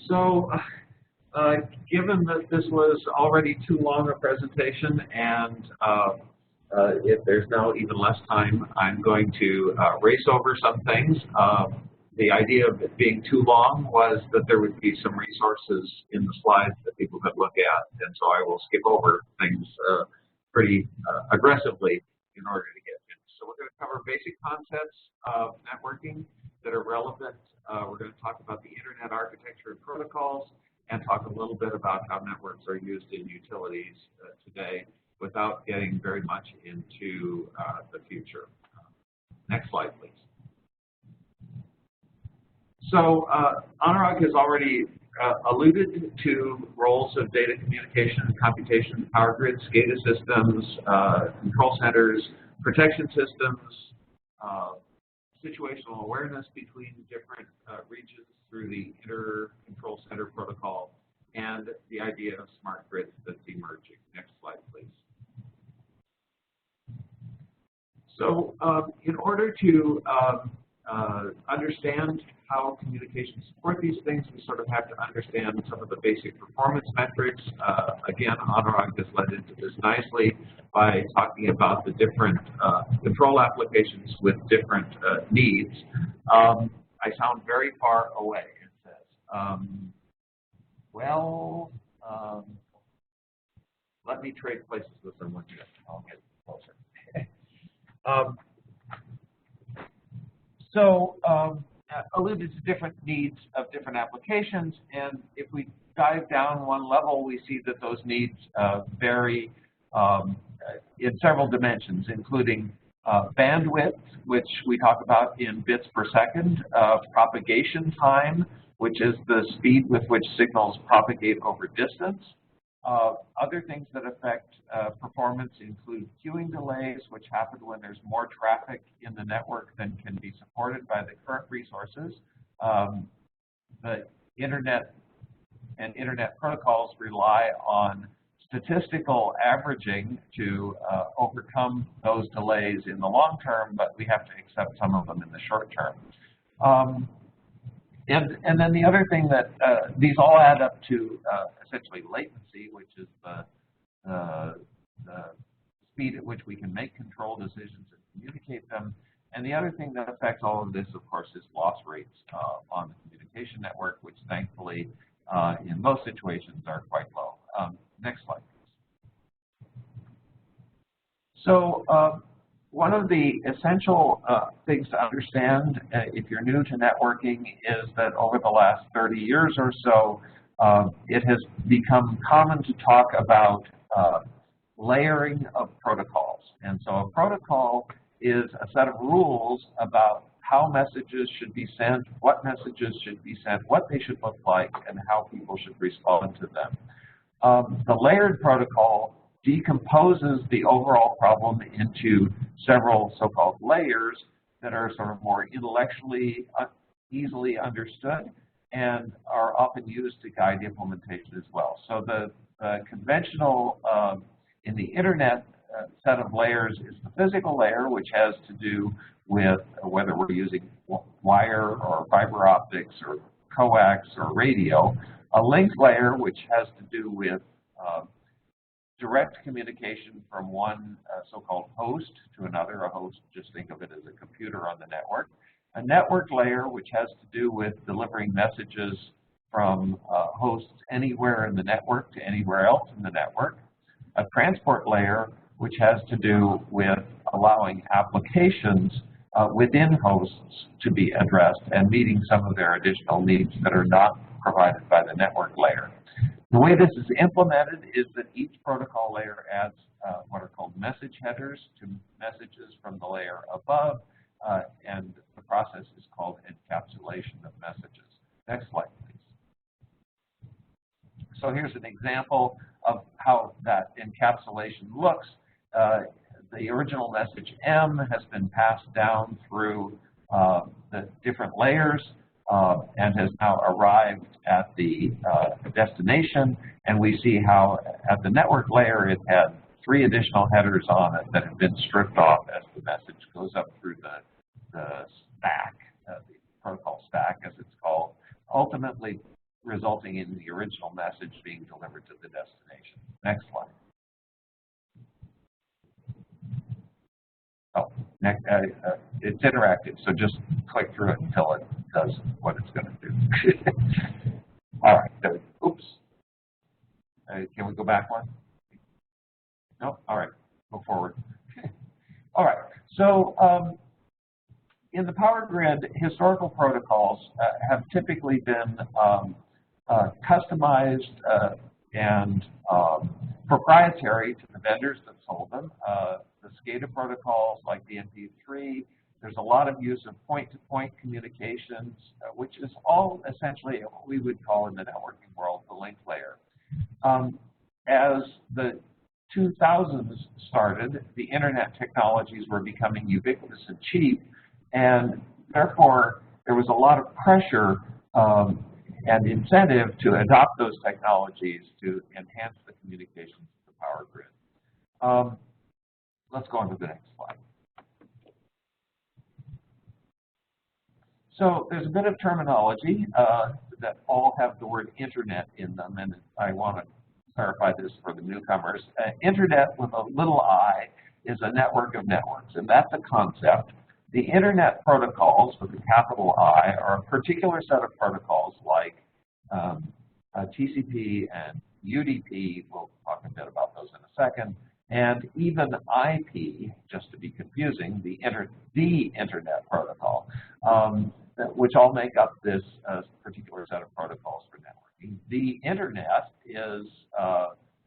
So, given that this was already too long a presentation, and if there's now even less time, I'm going to race over some things. The idea of it being too long was that there would be some resources in the slides that people could look at, and so I will skip over things pretty aggressively in order to get in. So we're going to cover basic concepts of networking that are relevant. We're going to talk about the internet architecture and protocols, and talk a little bit about how networks are used in utilities today without getting very much into the future. Next slide, please. So Anurag has already alluded to roles of data communication, computation, power grids, SCADA systems, control centers, protection systems, situational awareness between different regions through the inter-control center protocol, and the idea of smart grids that's emerging. Next slide, please. So in order to understand how communications support these things, we sort of have to understand some of the basic performance metrics. Again, Anurag has led into this nicely by talking about the different control applications with different needs. I sound very far away, it says. Let me trade places with someone here. I'll get closer. Alluded to different needs of different applications, and if we dive down one level, we see that those needs vary in several dimensions, including bandwidth, which we talk about in bits per second, propagation time, which is the speed with which signals propagate over distance. Other things that affect performance include queuing delays, which happen when there's more traffic in the network than can be supported by the current resources. The internet and internet protocols rely on statistical averaging to overcome those delays in the long term, but we have to accept some of them in the short term. And then the other thing that these all add up to essentially latency, which is the speed at which we can make control decisions and communicate them. And the other thing that affects all of this, of course, is loss rates on the communication network, which thankfully in most situations are quite low. Next slide, please. So one of the essential things to understand if you're new to networking is that over the last 30 years or so, it has become common to talk about layering of protocols. And so a protocol is a set of rules about how messages should be sent, what messages should be sent, what they should look like, and how people should respond to them. The layered protocol decomposes the overall problem into several so-called layers that are sort of more intellectually easily understood and are often used to guide implementation as well. So the conventional in the internet set of layers is the physical layer, which has to do with whether we're using wire or fiber optics or coax or radio. A link layer, which has to do with direct communication from one so-called host to another. A host, just think of it as a computer on the network. A network layer, which has to do with delivering messages from hosts anywhere in the network to anywhere else in the network. A transport layer, which has to do with allowing applications within hosts to be addressed and meeting some of their additional needs that are not provided by the network layer. The way this is implemented is that each protocol layer adds what are called message headers to messages from the layer above, and the process is called encapsulation of messages. Next slide, please. So here's an example of how that encapsulation looks. The original message M has been passed down through the different layers and has now arrived at the destination, and we see how at the network layer it had 3 additional headers on it that have been stripped off as the message goes up through the stack, the protocol stack as it's called. Ultimately, resulting in the original message being delivered to the destination. Next slide. Oh, it's interactive, so just click through it until it does what it's going to do. All right, there we go. Oops. Can we go back one? No? All right, go forward. All right, so in the power grid, historical protocols have typically been customized and proprietary to the vendors that sold them. The SCADA protocols like the MP3, there's a lot of use of point-to-point communications, which is all essentially what we would call in the networking world the link layer. As the 2000s started, the internet technologies were becoming ubiquitous and cheap, and therefore there was a lot of pressure and incentive to adopt those technologies to enhance the communications of the power grid. Let's go on to the next slide. So there's a bit of terminology that all have the word internet in them, and I want to clarify this for the newcomers. Internet with a little I is a network of networks, and that's a concept. The internet protocols with a capital I are a particular set of protocols like TCP and UDP. We'll talk a bit about those in a second. And even IP, just to be confusing, the internet protocol, which all make up this particular set of protocols for networking. The internet is,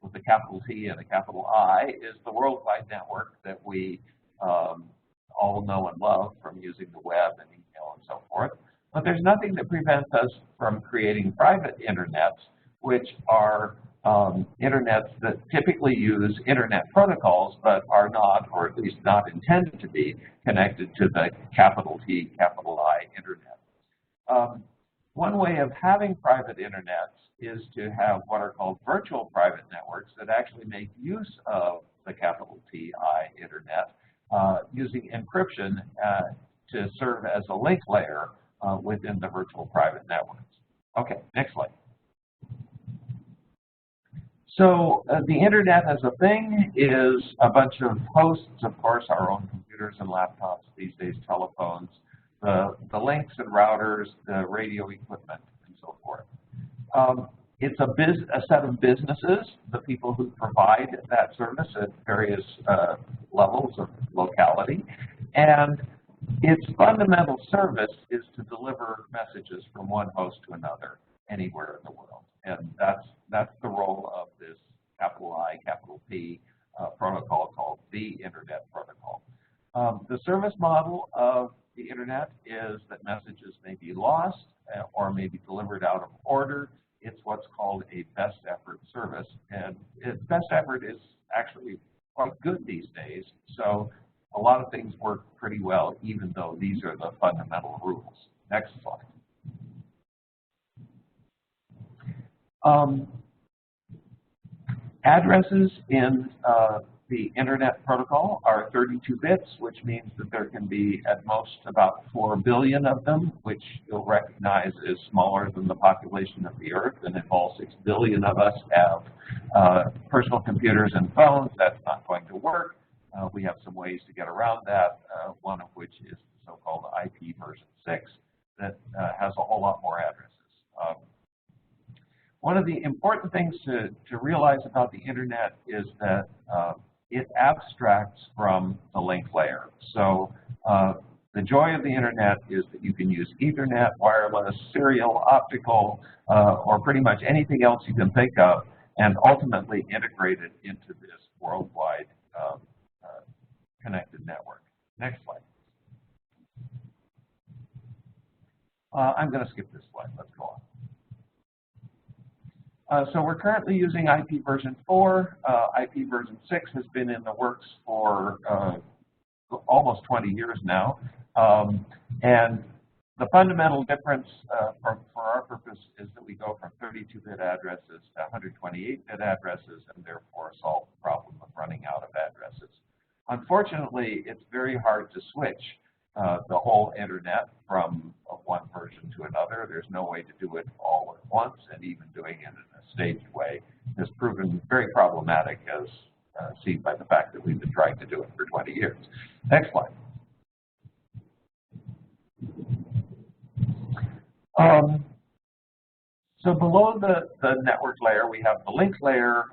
with a capital T and a capital I, is the worldwide network that we all know and love from using the web and email and so forth. But there's nothing that prevents us from creating private internets, which are internets that typically use internet protocols but are not, or at least not intended to be, connected to the capital T, capital I internet. One way of having private internets is to have what are called virtual private networks that actually make use of the capital T, I internet using encryption to serve as a link layer within the virtual private networks. Okay, next slide. So the internet as a thing is a bunch of hosts, of course, our own computers and laptops, these days telephones, the links and routers, the radio equipment, and so forth. It's a set of businesses, the people who provide that service at various levels of locality, and its fundamental service is to deliver messages from one host to another anywhere in the world. And that's the role of this capital I, capital P protocol called the Internet Protocol. The service model of the Internet is that messages may be lost or may be delivered out of order. It's what's called a best effort service. And best effort is actually quite good these days. So a lot of things work pretty well, even though these are the fundamental rules. Next slide. Addresses in the Internet Protocol are 32 bits, which means that there can be at most about 4 billion of them, which you'll recognize is smaller than the population of the Earth. And if all 6 billion of us have personal computers and phones, that's not going to work. We have some ways to get around that, one of which is the so-called IP version 6 that has a whole lot more addresses. One of the important things to realize about the Internet is that it abstracts from the link layer. So the joy of the Internet is that you can use Ethernet, wireless, serial, optical, or pretty much anything else you can think of, and ultimately integrate it into this worldwide connected network. Next slide. I'm going to skip this slide. Let's go on. So we're currently using IP version 4. IP version 6 has been in the works for almost 20 years now. And the fundamental difference for our purpose is that we go from 32-bit addresses to 128-bit addresses and therefore solve the problem of running out of addresses. Unfortunately, it's very hard to switch the whole Internet from one version to another. There's no way to do it all once, and even doing it in a staged way has proven very problematic, as seen by the fact that we've been trying to do it for 20 years. Next slide. So below the network layer, we have the link layer,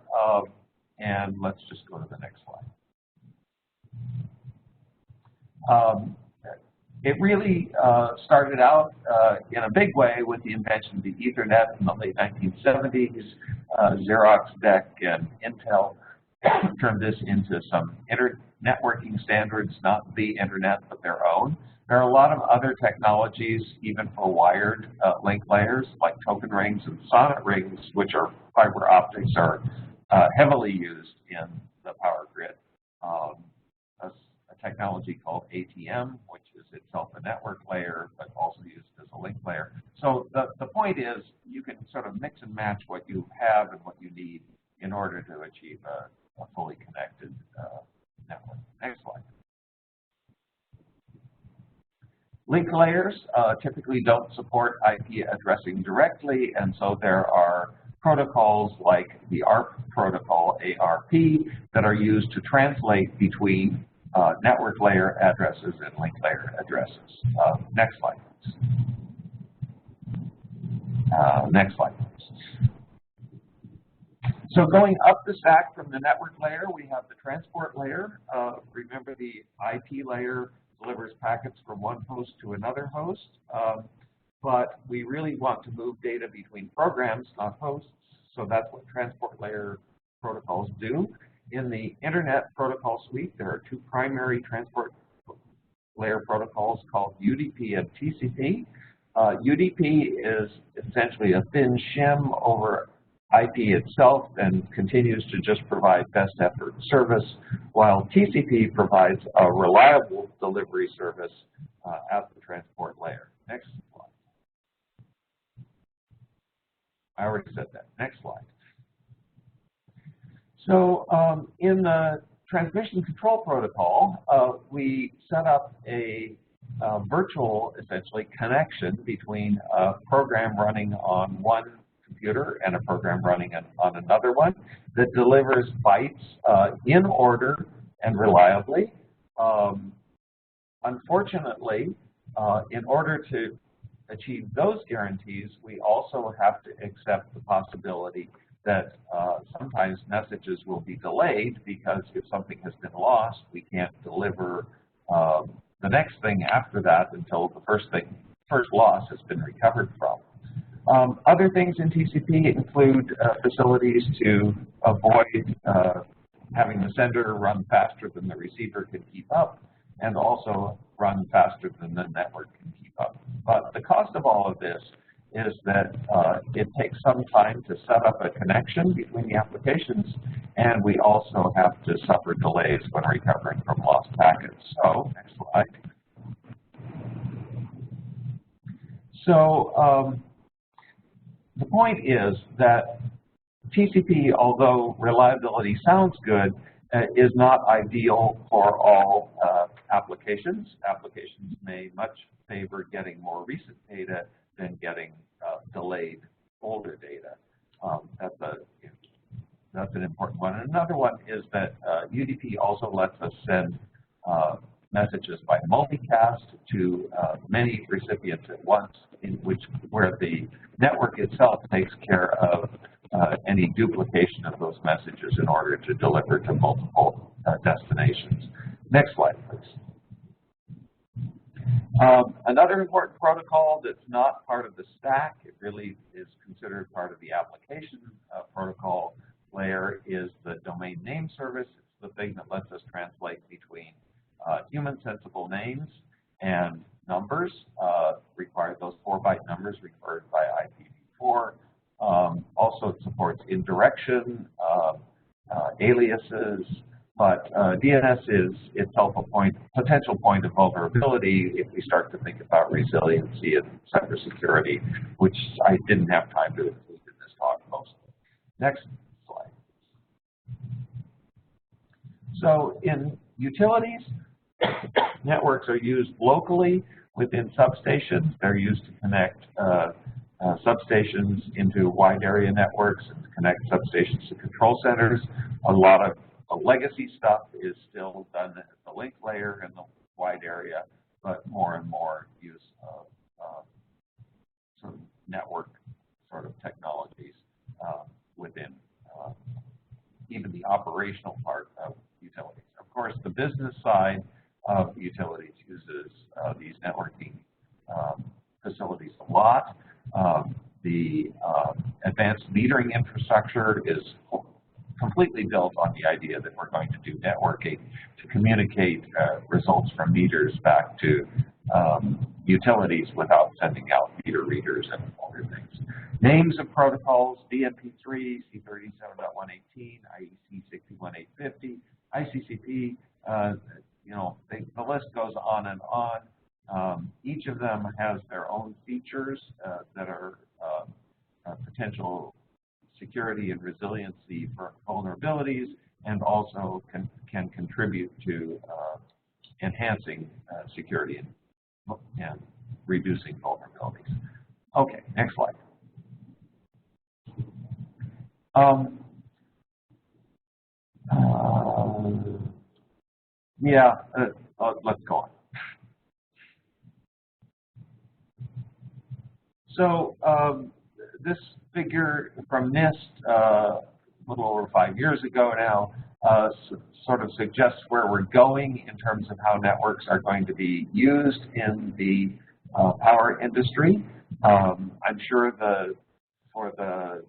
and let's just go to the next slide. It really started out in a big way with the invention of the Ethernet in the late 1970s. Xerox, DEC, and Intel turned this into some networking standards, not the internet, but their own. There are a lot of other technologies, even for wired link layers, like token rings and sonnet rings, which are fiber optics, are heavily used in the power grid. A technology called ATM, which is itself a network layer, but also used as a link layer. So the point is, you can sort of mix and match what you have and what you need in order to achieve a fully connected network. Next slide. Link layers typically don't support IP addressing directly, and so there are protocols like the ARP protocol, ARP, that are used to translate between network layer addresses and link layer addresses. Next slide, please. Next slide, please. So going up the stack from the network layer, we have the transport layer. Remember, the IP layer delivers packets from one host to another host, but we really want to move data between programs, not hosts, so that's what transport layer protocols do. In the Internet Protocol Suite, there are two primary transport layer protocols called UDP and TCP. UDP is essentially a thin shim over IP itself and continues to just provide best effort service, while TCP provides a reliable delivery service at the transport layer. Next slide. I already said that. Next slide. So in the transmission control protocol, we set up a virtual, essentially, connection between a program running on one computer and a program running on another one that delivers bytes in order and reliably. Unfortunately, in order to achieve those guarantees, we also have to accept the possibility that sometimes messages will be delayed, because if something has been lost, we can't deliver the next thing after that until the first loss has been recovered from. Other things in TCP include facilities to avoid having the sender run faster than the receiver can keep up, and also run faster than the network can keep up. But the cost of all of this is that it takes some time to set up a connection between the applications, and we also have to suffer delays when recovering from lost packets. So, next slide. So, the point is that TCP, although reliability sounds good, is not ideal for all applications. Applications may much favor getting more recent data than getting delayed older data. That's an important one. And another one is that UDP also lets us send messages by multicast to many recipients at once, where the network itself takes care of any duplication of those messages in order to deliver to multiple destinations. Next slide, please. Another important protocol that's not part of the stack, it really is considered part of the application protocol layer, is the domain name service. It's the thing that lets us translate between human sensible names and numbers, those 4-byte numbers referred by IPv4. Also, it supports indirection, aliases, but DNS is itself a potential point of vulnerability if we start to think about resiliency and cybersecurity, which I didn't have time to include in this talk mostly. Next slide. So in utilities, networks are used locally within substations. They're used to connect substations into wide area networks and connect substations to control centers. A lot of the legacy stuff is still done at the link layer in the wide area, but more and more use of sort of network sort of technologies within even the operational part of utilities. Of course, the business side of utilities uses these networking facilities a lot. The advanced metering infrastructure is completely built on the idea that we're going to do networking to communicate results from meters back to utilities without sending out meter readers and other things. Names of protocols: DMP3, C37.118, IEC 61850, ICCP. You know, the list goes on and on. Each of them has their own features that are potential security and resiliency for vulnerabilities, and also can contribute to enhancing security and reducing vulnerabilities. Okay, next slide. Let's go on. So this figure from NIST a little over 5 years ago now sort of suggests where we're going in terms of how networks are going to be used in the power industry. I'm sure for the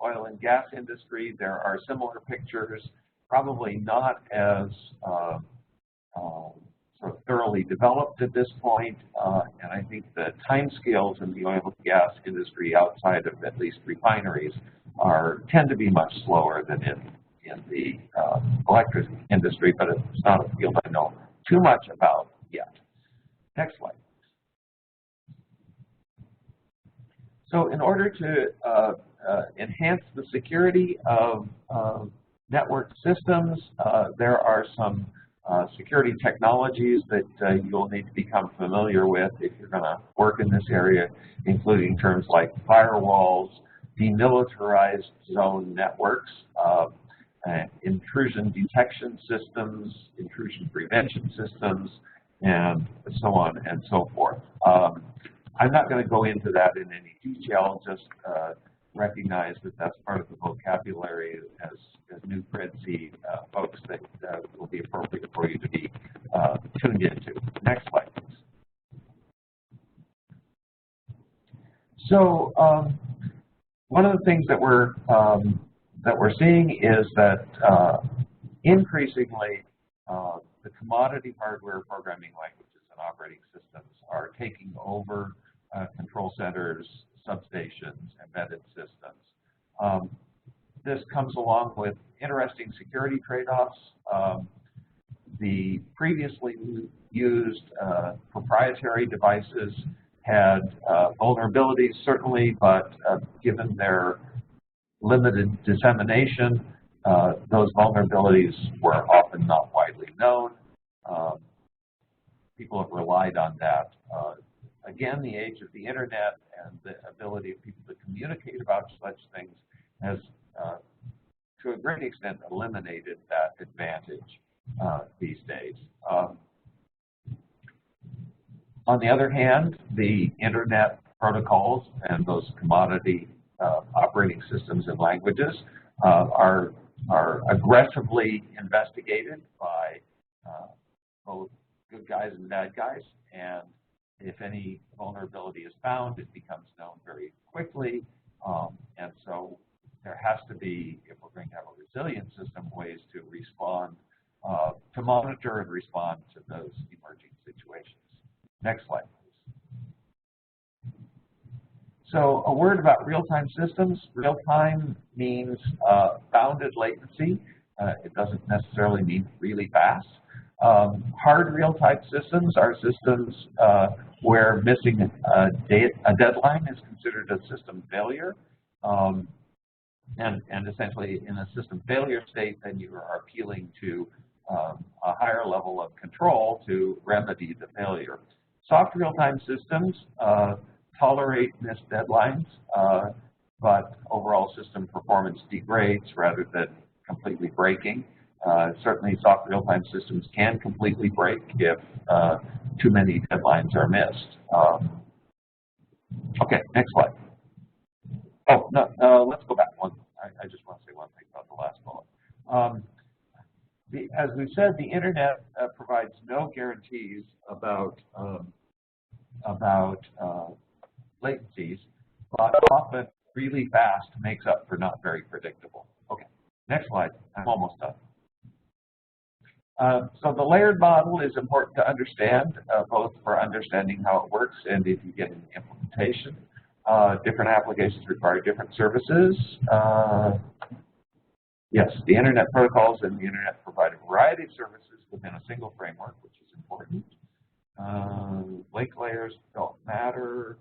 oil and gas industry there are similar pictures, probably not as sort of thoroughly developed at this point, and I think the timescales in the oil and gas industry outside of at least refineries tend to be much slower than in the electric industry, but it's not a field I know too much about yet. Next slide. So in order to enhance the security of network systems, there are some security technologies that you'll need to become familiar with if you're going to work in this area, including terms like firewalls, demilitarized zone networks, intrusion detection systems, intrusion prevention systems, and so on and so forth. I'm not going to go into that in any detail, just recognize that that's part of the vocabulary as new CREDC folks that will be appropriate for you to be tuned into. Next slide, please. So one of the things that we're seeing is that increasingly the commodity hardware programming languages and operating systems are taking over control centers, substations, embedded systems. This comes along with interesting security trade-offs. The previously used proprietary devices had vulnerabilities, certainly, but given their limited dissemination, those vulnerabilities were often not widely known. People have relied on that. Again, the age of the internet and the ability of people to communicate about such things has, to a great extent, eliminated that advantage these days. On the other hand, the internet protocols and those commodity operating systems and languages are aggressively investigated by both good guys and bad guys, and if any vulnerability is found, it becomes known very quickly, and so there has to be, if we're going to have a resilient system, ways to respond, to monitor and respond to those emerging situations. Next slide, please. So a word about real-time systems. Real-time means bounded latency. It doesn't necessarily mean really fast. Hard real-time systems are systems where missing a deadline is considered a system failure. And essentially, in a system failure state, then you are appealing to a higher level of control to remedy the failure. Soft real-time systems tolerate missed deadlines, but overall system performance degrades rather than completely breaking. Certainly soft real-time systems can completely break if too many deadlines are missed. Okay, next slide. Oh, no, let's go back one. I just want to say one thing about the last bullet. As we said, the internet provides no guarantees about latencies, but often really fast makes up for not very predictable. Okay, next slide. I'm almost done. So the layered model is important to understand, both for understanding how it works and if you get an implementation. Different applications require different services. Yes, the internet protocols and the internet provide a variety of services within a single framework, which is important. Link layers don't matter.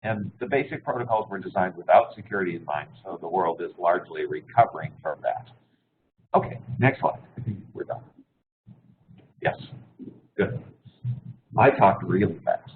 And the basic protocols were designed without security in mind, so the world is largely recovering from that. Okay, next slide. We're done. Yes, good. I talked really fast.